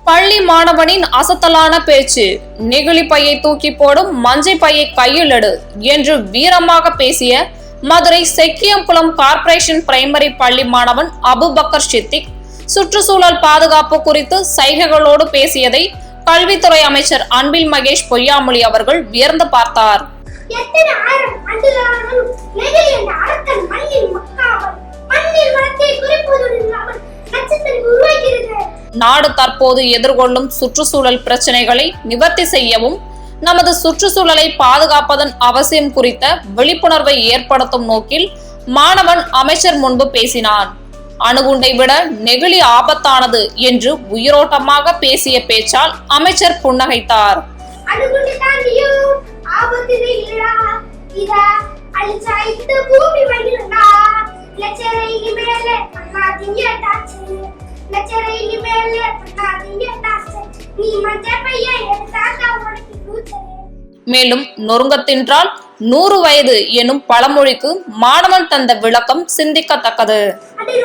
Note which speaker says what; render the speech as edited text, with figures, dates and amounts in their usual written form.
Speaker 1: பள்ளி மாணவனின் அசத்தலான பேச்சு. நெகிழி பையை தூக்கி போடும், மஞ்சை பையை கையில் எடு என்று வீரமாக பேசிய மதுரை செக்கியம்புலம் கார்ப்பரேஷன் பிரைமரி பள்ளி மாணவன் அபுபக்கர் சித்திக் சுற்றுச்சூழல் பாதுகாப்பு குறித்து சைகைகளோடு பேசியதை கல்வித்துறை அமைச்சர் அன்பில் மகேஷ் பொய்யாமொழி அவர்கள் வியர்ந்து பார்த்தார். நாடு தற்போது எதிர்கொள்ளும் சுற்றுச்சூழல் பிரச்சனைகளை நிவர்த்தி செய்யவும் நமது சுற்றுச்சூழலை பாதுகாப்பதன் அவசியம் குறித்த விழிப்புணர்வை ஏற்படுத்தும் நோக்கில் மாணவன் அமைச்சர் முன்பு பேசினான். அணுகுண்டை விட நெகிழி ஆபத்தானது என்று உயிரோட்டமாக பேசிய பேச்சால் அமைச்சர் புன்னகைத்தார். மேலும் நொறுங்க தின்றால் 100 வயது எனும் பழமொழிக்கு மாணவன் தந்த விளக்கம் சிந்திக்கத்தக்கது.
Speaker 2: சரி